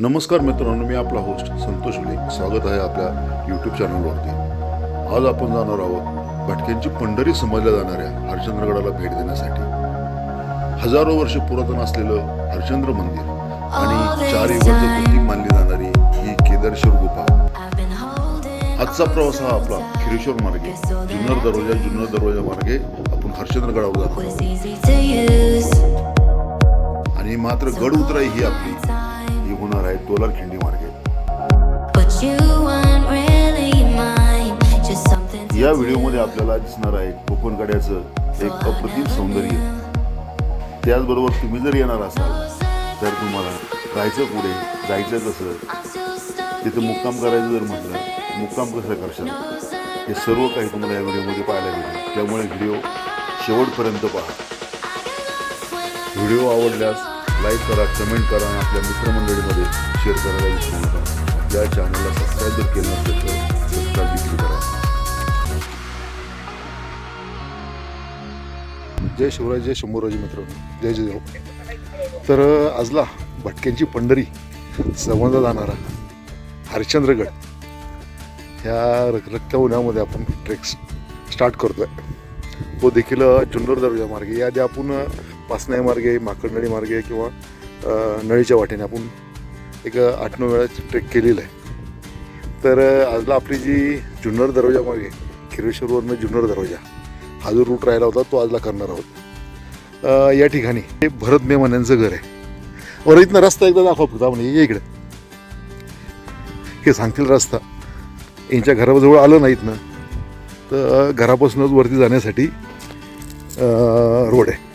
नमस्कार मित्रांनो, मी आपला होस्ट संतोष उले. स्वागत आहे आपल्या यूट्यूब चॅनलवरती. आज आपण जाणार आहोत भटक्यांची पंढरी समजल्या जाणाऱ्या हरिश्चंद्रगडाला भेट देण्यासाठी. हजारो वर्ष पुरातन असलेलं हरिश्चंद्र मंदिर आणि 4 युगांचं प्रतीक मानली जाणारी ही केदारेश्वर गुफा. आजचा प्रवास हा आपला खिरेश्वर मार्गे जुन्नर दरवाजा मार्गे आपण हरिश्चंद्रगडावर जातो आणि मात्र गड उतराई ही आपली होणार आहे तोलारखिंडी मार्गे. या व्हिडिओमध्ये आपल्याला दिसणार आहे कोकण कड्याचं एक अप्रतिम सौंदर्य. त्याचबरोबर तुम्ही जर येणार असाल तर तुम्हाला राहायचं कुठे, जायचं कसं, तिथं मुक्काम करायचं जर म्हटलं मुक्काम कसं करशाल, हे सर्व काही तुम्हाला या व्हिडिओमध्ये पाहायला मिळेल. त्यामुळे व्हिडिओ शेवटपर्यंत पहा. व्हिडिओ आवडल्यास लाईक करा, कमेंट करा आणि आपल्या मित्रमंडळीमध्ये शेअर करायला विसरू नका. आपल्या चॅनलला सबस्क्राईब जर केलं नसेल तर सबस्क्राईब देखील करा. जय शिवराय, जय शंभूराजी मित्रांनो, जय जय. तर आजला भटक्यांची पंढरी समजला जाणारा हरिश्चंद्रगड ह्या रखरखत्या उन्हामध्ये आपण ट्रेक स्टार्ट करतो आहे. तो देखील जुन्नर दरवाजा मार्गे. याआधी आपण पासनाई मार्गे, माकडनळी मार्गे किंवा नळीच्या वाटेने आपण एक 8-9 वेळा ट्रेक केलेला आहे. तर आजला आपली जी जुन्नर दरवाजा मार्गे खिरेश्वरवरनं जुन्नर दरवाजा हा जो रूट राहिला होता तो आजला करणार आहोत. या ठिकाणी हे भरत मेमान्यांचं घर आहे. वर इथनं रस्ता एकदा दाखवा फक्त आपण. ये इकडे, हे सांगतील रस्ता. यांच्या घराजवळ आलं नाही इथनं तर घरापासूनच वरती जाण्यासाठी रोड आहे.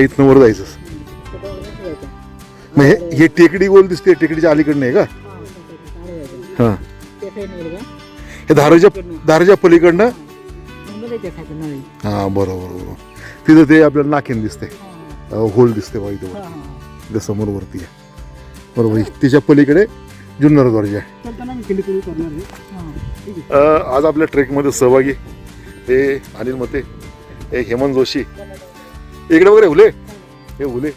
इथनं वर जायचं. मग हे टेकडी गोल दिसते, टेकडीच्या अलीकडनं आहे का? हां, हे धाराच्या पलीकडनं. हां, बरोबर. तिथं ते आपल्याला नाकेन दिसते, होल दिसते बघा इथं समोर वरती आहे. बरोबर, तिच्या पलीकडे जुन्नर दरवाजा आहे. आज आपल्या ट्रेकमध्ये सहभागी हे अनिल मते, हे हेमंत जोशी, इकडे वगैरे हुले, हे हुले,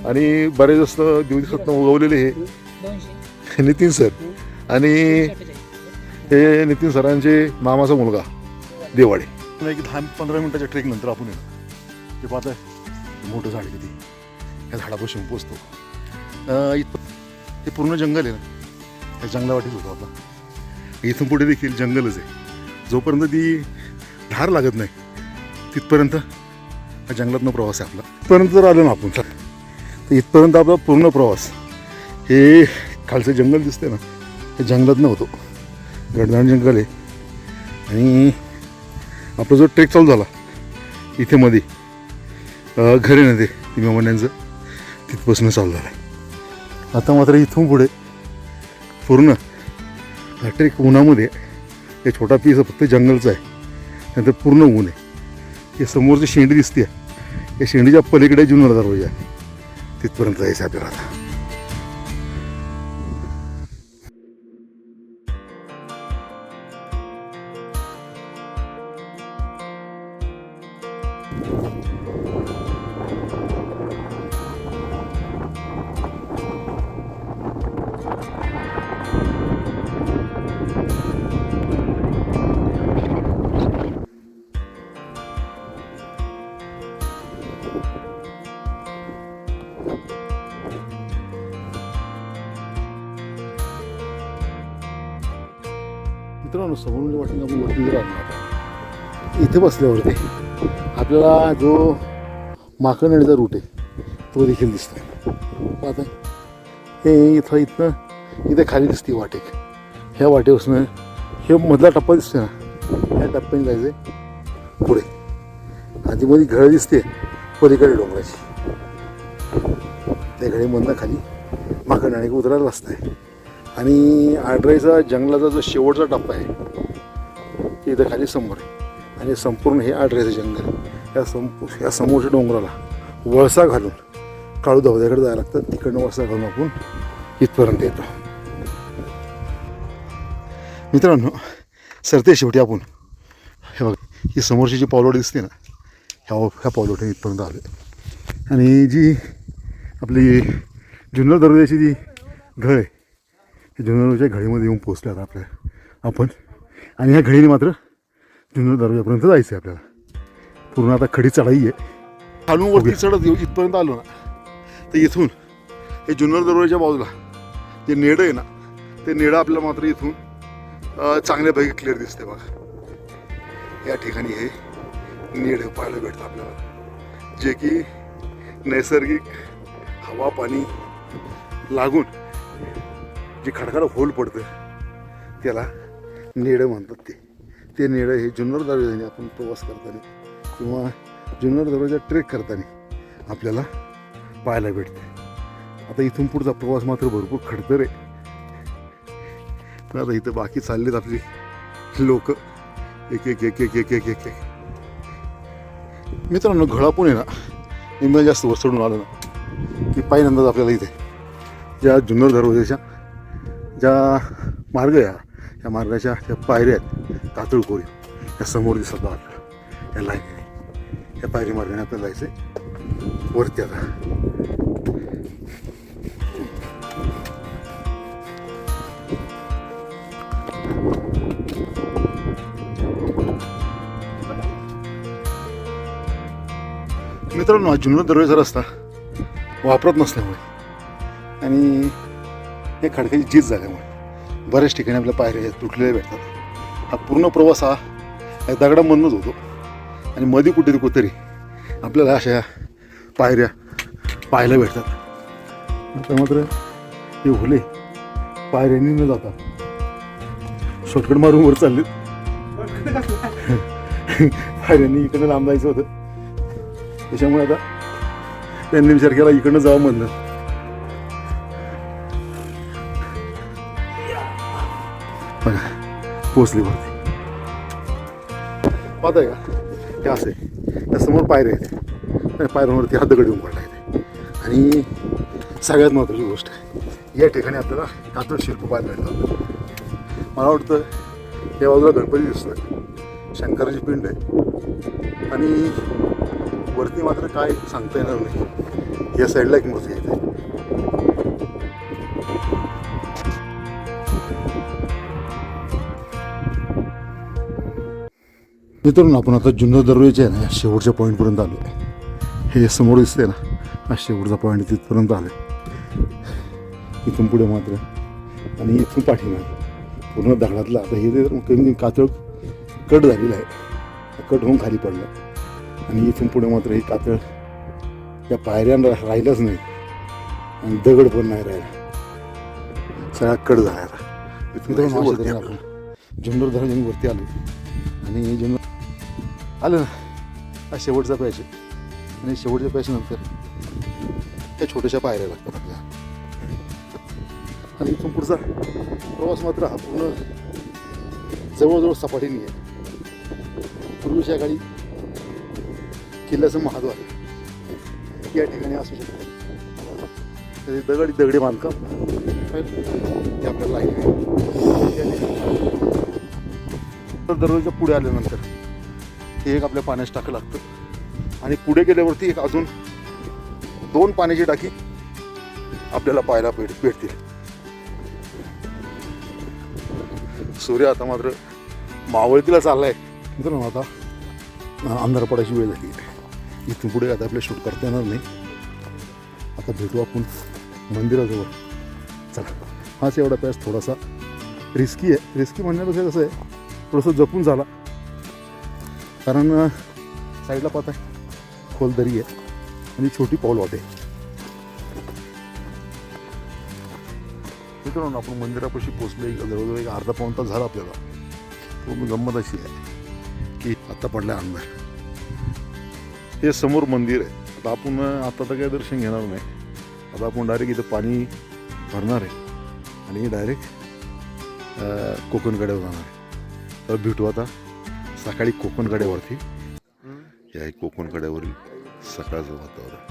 आणि बरेच दिवसात उगवलेले हे नितीन सर, आणि हे नितीन सरांचे मामाचा मुलगा देवाडे. एक 10-15 मिनिटाच्या ट्रेक नंतर आपण येतो. ते पाहताय मोठं झाड किती, या झाडापासून पोचतो. हे पूर्ण जंगल आहे ना, या जंगलावाटीच होतो आपला. इथून पुढे देखील जंगलच आहे. जोपर्यंत ती धार लागत नाही तिथपर्यंत हा जंगलातनं प्रवास आहे आपला. इथपर्यंत जर आलो ना आपण तर इथपर्यंत आपला पूर्ण प्रवास हे खालचं जंगल दिसते ना, हे जंगलातनं होतो. गडदाण जंगल आहे. आणि आपला जो ट्रेक चालू झाला इथे मध्ये घर आहे ना ते मेमान्यांचं, तिथपासून चालू झालं आहे. आता मात्र इथून पुढे पूर्ण ट्रेक उन्हामध्ये. हे छोटा पीस फक्त जंगलचा आहे, नंतर पूर्ण ऊन आहे. हे समोरची शेंडी दिसते, या शेंडीच्या पलीकडे जुन्नर दरवाजा आहे. तिथपर्यंत जायचं आपल्याला आता. मित्रांनो, समोरच्या वाटेने आपण वरती जर आलो, इथे बसल्यावरती आपल्याला जो माकडनळीचा रूट आहे तो देखील दिसतो. आता हे इथं खाली दिसते वाटेक. ह्या वाटेपासून हे मधला टप्पा दिसतो ना, ह्या टप्प्याने जायचं पुढे. आधी मध्ये घळ दिसते पलीकडे डोंगराची. त्या घळीमधनं खाली माकडनळी उतरायला रस्ता आहे. आणि आडराईचा जंगलाचा जो शेवटचा टप्पा आहे ते इथं खाली समोर आहे. आणि संपूर्ण हे आडराईचं जंगल. या समोरच्या डोंगराला वळसा घालून काळू धबधब्याकडे जायला लागतं. तिकडनं वळसा घालून आपण इथपर्यंत येतो. मित्रांनो, सरते शेवटी आपण हे बघा, ही समोरची जी पावलोडी दिसते ना, ह्या पावलोडीने इथपर्यंत आलो. आणि जी आपली जुन्नर दरवाजाची जी घळ आहे ही जुन्नर दरवाजाच्या घळीमध्ये येऊन पोचलो आता आपण. आणि ह्या घळीने मात्र जुन्नर दरवाजापर्यंत जायचं आहे आपल्याला. पूर्ण आता खडी चढाई आहे. खालून वरती चढत येऊ इथपर्यंत आलो ना तर इथून हे जुन्नर दरवाजाच्या बाजूला जे नेडं आहे ना ते नेडं आपल्याला मात्र इथून चांगल्यापैकी क्लिअर दिसते बघा. या ठिकाणी हे नेडं पाहायला भेटतं आपल्याला, जे की नैसर्गिक हवा पाणी लागून जे खडकाला होल पडतं त्याला नेडं म्हणतात. ते नेडं हे जुन्नर दरवाजाने आपण प्रवास करताना किंवा जुन्नर दरवाजा ट्रेक करताना आपल्याला पाहायला भेटते. आता इथून पुढचा प्रवास मात्र भरपूर खडतर आहे. आता इथं बाकी चाललेत आपली लोक एक एक एक एक एक एक एक एक. मित्रांनो, घळापून आहे ना निम्म्या जास्त वर चढून आलं ना की पहिल्यांदाच आपल्याला इथे ज्या जुन्नर दरवाजाच्या ज्या मार्ग आहे या मार्गाच्या त्या पायऱ्या आहेत कातळकोरी या समोर दिसत आपल्याला या लाईन या पायरी मार्गाने आपल्याला जायचं आहे वरती. आता मित्रांनो, जुन्नर दरवाजा रस्ता वापरत नसल्यामुळे आणि हे खडकाची झीज झाल्यामुळे बऱ्याच ठिकाणी आपल्या पायऱ्या तुटलेल्या भेटतात. हा पूर्ण प्रवास हा दगडामधूनच होतो आणि मध्ये कुठेतरी आपल्याला अशा पायऱ्या पाहायला भेटतात. आता मात्र हे ओले पायऱ्यांनी न जाता शॉर्टकट मारून वर चालले. पायऱ्यांनी इकडनं लांब जायचं होतं त्याच्यामुळे आता त्यांनी विचार केला इकडनं जावं म्हणलं. पोचली वरती पाहताय का हे असे त्या समोर पायऱ्या आहेत. पायऱ्यांवरती हा दगड येऊन पडला आहे. आणि सगळ्यात महत्त्वाची गोष्ट आहे या ठिकाणी आपल्याला कातळ शिल्प पाहायला मिळतात. मला वाटतं या बाजूला गणपती दिसतोय, शंकराची पिंड आहे आणि वरती मात्र काय सांगता येणार नाही. या साईडला एक मूर्ती आहे. मित्रांनो, आपण आता जुन्नर दरवाजाचे आहे ना शेवटच्या पॉईंटपर्यंत आलो आहे. हे समोर दिसते ना हा शेवटचा पॉईंट तिथपर्यंत आलो आहे. इथून पुढे मात्र आणि इथून पाठीमागे पूर्ण दगडातला आता हे कमी कमी कातळ कट झालेलं आहे. कट होऊन खाली पडलं आणि इथून पुढे मात्र ही कातळ या पायऱ्यांना राहिलंच नाही आणि दगड पण नाही राहिला, सगळा कट झाला. इथून आपण जुन्नर दरवाजावरती आलो आणि जुन्नर आलं ना हा शेवटचा पॅच आहे. आणि शेवटच्या पॅचनंतर त्या छोट्याशा पायऱ्या लागतात आपल्याला. आणि इथून पुढचा प्रवास मात्र हा पूर्ण जवळजवळ सपाटीने आहे. पूर्वीच्या काळी किल्ल्याचं महाद्वार या ठिकाणी असू शकतं. दगडी बांधकाम हे आपल्याला आहे. दरवाजा पुढे आल्यानंतर हे एक आपल्या पाण्याची टाकी लागतं आणि पुढे गेल्यावरती एक अजून 2 पाण्याची टाकी आपल्याला पाहायला भेटतील. सूर्य आता मात्र मावळतीला चाललाय. मित्रांनो, आता अंधार पडायची वेळ झाली. इथून पुढे आता आपल्याला शूट करता येणार नाही. आता भेटू आपण मंदिराजवळ. चला, हाच एवढा पॅच थोडासा रिस्की आहे. रिस्की म्हणण्यापेक्षा कसं आहे थोडंसं जपून झाला, कारण साईडला पाहताय खोल दरी आहे आणि छोटी पाऊल वाटे. मित्रांनो, आपण मंदिरापाशी पोचले जवळजवळ एक अर्धा पाऊण तास झाला आपल्याला. पूर्ण गंमत अशी आहे की आता पडला अंधार. हे समोर मंदिर आहे. आता आपण आता तर काही दर्शन घेणार नाही. आता आपण डायरेक्ट इथं पाणी भरणार आहे आणि डायरेक्ट कोकणकड्यावर जाणार आहे. तर भेटू आता सकाळी कोकणकड्यावरती. हे आहे कोकणकड्यावरील सकाळचं वातावरण.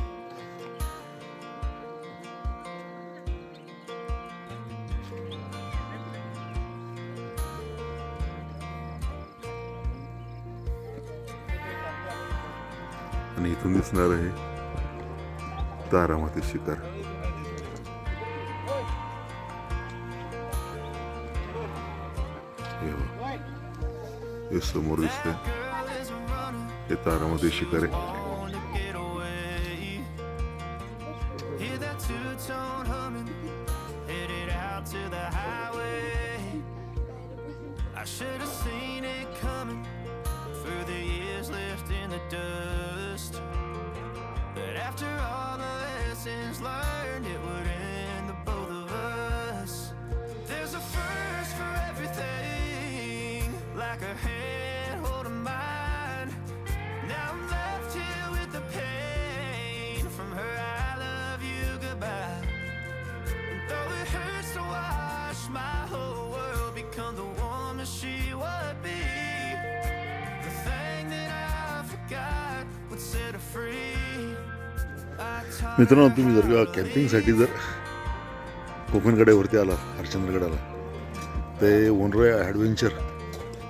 आणि इथून दिसणार आहे तारामती शिखर. हे समोर दिसते हे तारामती शिखर आहे. मित्रांनो, तुम्ही जर का कॅम्पिंगसाठी जर कोकणकड्यावरती आला, हरिश्चंद्रगडाला, ते वनरॉय ॲडव्हेंचर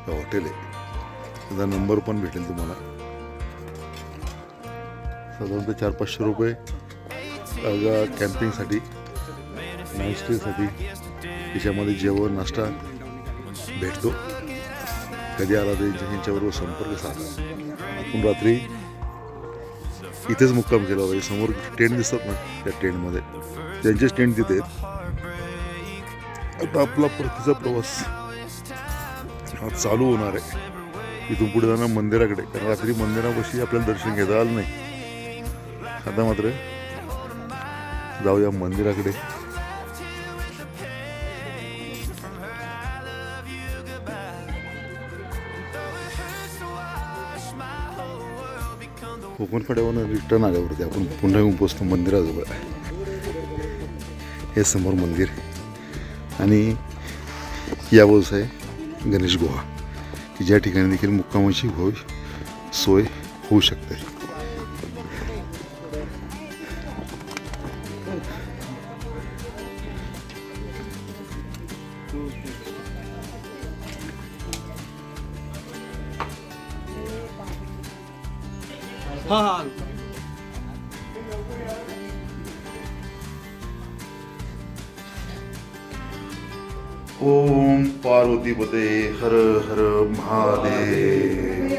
हे हॉटेल आहे. त्याचा नंबर पण भेटेल तुम्हाला. साधारणतः 400-500 रुपये कॅम्पिंगसाठी, नाईट स्टेसाठी. त्याच्यामध्ये जेवण नाश्ता भेटतो. कधी आला तर यांच्याबरोबर संपर्क साधा. आपण रात्री इथेच मुक्काम केला होता. समोर टेंट दिसतात ना, त्या टेंटमध्ये त्यांचेच टेंट तिथे आहेत. आता आपला परतीचा प्रवास हा चालू होणार आहे. इथून पुढे जाणार मंदिराकडे, कारण रात्री मंदिरापाशी आपल्याला दर्शन घेता आलं नाही. आता मात्र जाऊया मंदिराकडे. कोकणकड्यावरून रिटर्न आल्यावरती आपण पुन्हा येऊन पोचतो मंदिराजवळ. हे समोर मंदिर आणि या बाजूस आहे गणेश गुहा, की ज्या ठिकाणी देखील मुक्कामाची सोय होऊ शकते. ओम पार्वतीपते हर हर महादेव.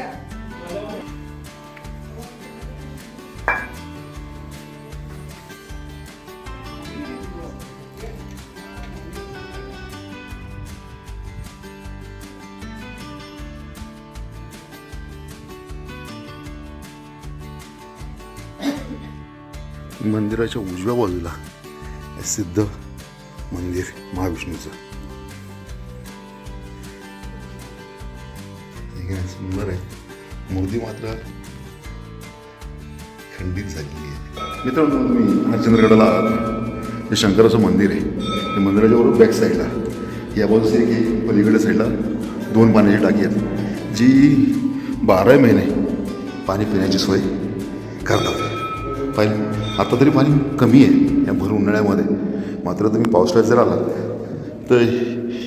मंदिराच्या उजव्या बाजूला सिद्ध मंदिर महाविष्णूचं. सुंदर आहे. मूर्ती मात्र खंडित झालेली आहे. मित्रांनो, तुम्ही हरिश्चंद्रगडाला आहात, हे शंकराचं मंदिर आहे. त्या मंदिराच्या बरोबर बॅक साईडला या बाजूस एक आहे, पलीकडच्या साईडला 2 पाण्याची टाकी आहेत, जी 12 महिने पाणी पिण्याची सोय करतात. आता तरी पाणी कमी आहे या भर उन्हाळ्यामध्ये. मात्र तुम्ही पावसाळ्यात जर आलात तर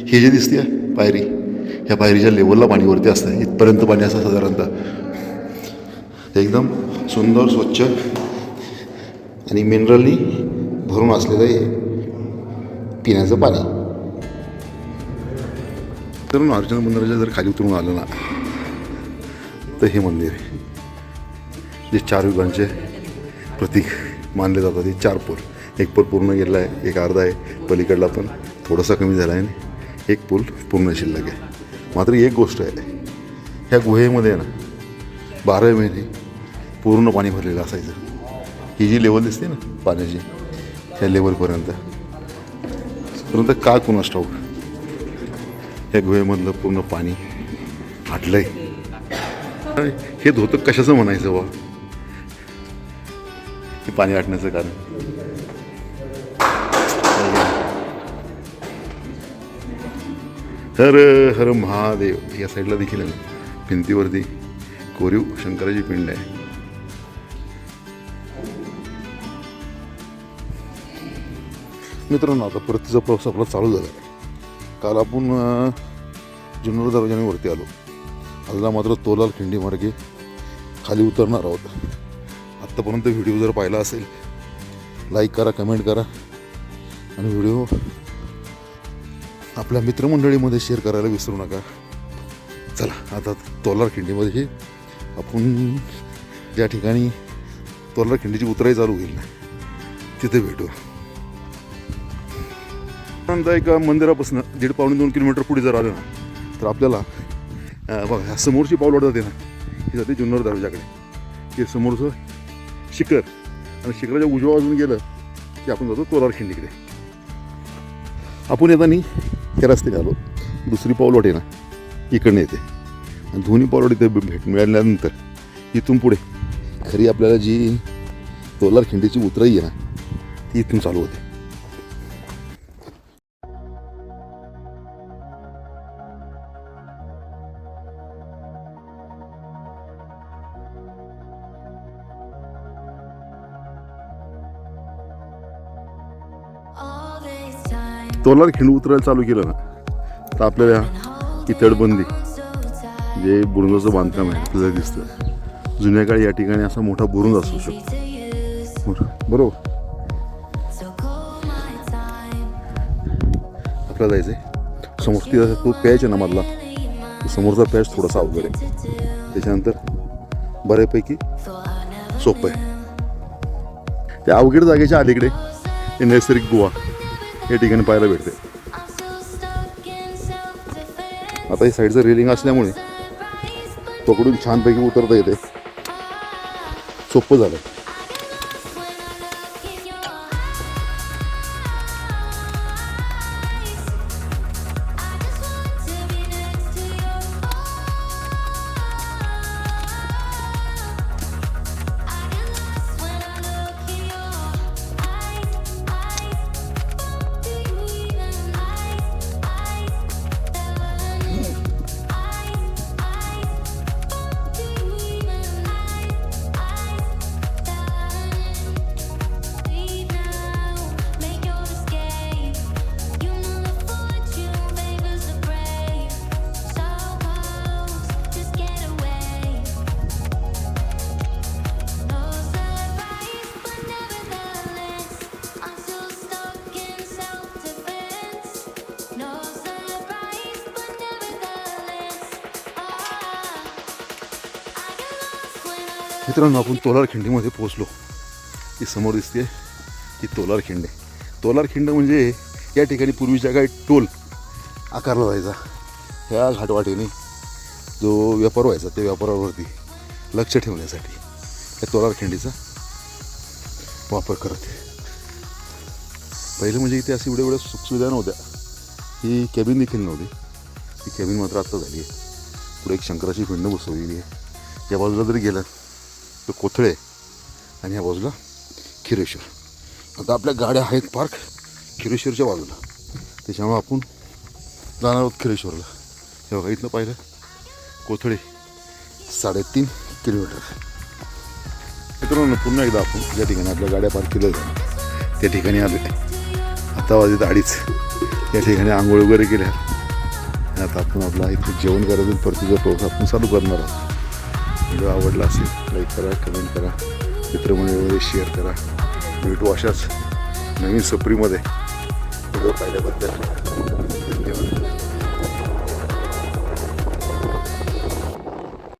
हे जे दिसते पायरी, ह्या पायरीच्या लेवलला पाणी वरती असतं. इथपर्यंत पाणी असतं साधारणतः. एकदम सुंदर, स्वच्छ आणि मिनरलनी भरून असलेलं हे पिण्याचं पाणी. तर हरिश्चंद्र मंदिराच्या जर खाली उतरून आलं ना, तर हे मंदिर आहे जे 4 युगांचे प्रतीक मानले जातात. हे 4 पूल, एक पूल पूर्ण गेला आहे, एक अर्धा आहे, पलीकडला पण थोडासा कमी झाला आहे, एक पूल पूर्ण शिल्लक आहे. मात्र एक गोष्ट आहे, ह्या गुहेमध्ये ना 12 महिने पूर्ण पाणी भरलेलं असायचं. ही जी लेवल दिसते ना पाण्याची, ह्या लेवलपर्यंत का कुणास ठाऊक ह्या गुहेमधलं पूर्ण पाणी आटलं आहे. हे धोतं कशाचं म्हणायचं बा, हे पाणी आटण्याचं कारण. हर हर महादेव. या साईडला देखील आहे भिंतीवरती कोरीव शंकराची पिंड आहे. मित्रांनो, आता परतीचा प्रवास आपला चालू झाला आहे. काल आपण जुन्नर दरवाजाने वरती आलो. आजला मात्र तोलाल खिंडी मार्गे खाली उतरणार आहोत. आत्तापर्यंत व्हिडिओ जर पाहिला असेल, लाईक करा, कमेंट करा आणि व्हिडिओ आपल्या मित्रमंडळीमध्ये शेअर करायला विसरू नका. चला आता तोलार खिंडीमध्ये आपण ज्या ठिकाणी तोलार खिंडीची उतराई चालू होईल ना तिथे भेटू. त्यानंतर एका मंदिरापासून 1.5-2 किलोमीटर पुढे जर आलं ना तर आपल्याला बघा समोरची पाऊल वाटत ना ही जाते जुन्नर दर्जाकडे. हे समोरचं शिखर आणि शिखराच्या उजव्या बाजून गेलं की आपण जातो तोलार खिंडीकडे. आपण येताना त्या रस्त्याने आलो. दुसरी पाऊलवाट आहे ना इकडनं येते आणि दोन्ही पाऊलवाट इथे भेट मिळाल्यानंतर इथून पुढे खरी आपल्याला जी तोलार खिंडीची उतराई आहे ना ती इथून चालू होते. तोलार खिंड उतरायला चालू केलं ना तर आपल्याला ही तटबंदी जे बुरुजाचं बांधकाम आहे आपल्याला दिसतं. जुन्या काळी या ठिकाणी असा मोठा बुरुज असू शकतो बरोबर. आपल्याला जायचंय समोर तो पॅच आहे ना मधला समोरचा पॅच थोडासा अवघड आहे. त्याच्यानंतर बऱ्यापैकी सोपं आहे. त्या अवघड जागेच्या अलीकडे हे नैसर्गिक गुहा या ठिकाणी पाहायला भेटते. आता ही साईडचं रेलिंग असल्यामुळे पकडून छानपैकी उतरता येते. सोपं झालं. मित्रांनो आपण तोलार खिंडीमध्ये पोहोचलो. ही समोर दिसते ही तोलार खिंड आहे. तोलार खिंड म्हणजे या ठिकाणी पूर्वीच्या काही टोल आकारला जायचा. ह्या घाटवाटेने जो व्यापार व्हायचा त्या व्यापारावरती लक्ष ठेवण्यासाठी या तोलार खिंडीचा वापर करत. पहिले म्हणजे इथे अशी एवढ्या सुखसुविधा नव्हत्या. ही कॅबिन देखील नव्हती. ही कॅबिन मात्र आत्ता झाली आहे. पुढे एक शंकराची पिंड बसवलेली आहे. या बाजूला जरी गेलं तर कोथळे आणि या बाजूला खिरेश्वर. आता आपल्या गाड्या आहेत पार्क खिरेश्वरच्या बाजूला. त्याच्यामुळे आपण जाणार आहोत खिरेश्वरला. हे बघा इथनं पाहिलं कोथळे 3.5 किलोमीटर. मित्रांनो पुन्हा एकदा आपण ज्या ठिकाणी आपल्या गाड्या पार्क केल्या जातात त्या ठिकाणी आलो आहे. आता वाजत 2:30. या ठिकाणी आंघोळ वगैरे केल्या. आता आपण आपला इथं जेवण करायचं परतीचा प्रवास आपण चालू करणार आहोत. व्हिडिओ आवडला असेल लाईक करा, कमेंट करा, मित्रमंडळीमध्ये शेअर करा. भेटू अशाच नवीन सफरीमध्ये. व्हिडिओ पाहिल्याबद्दल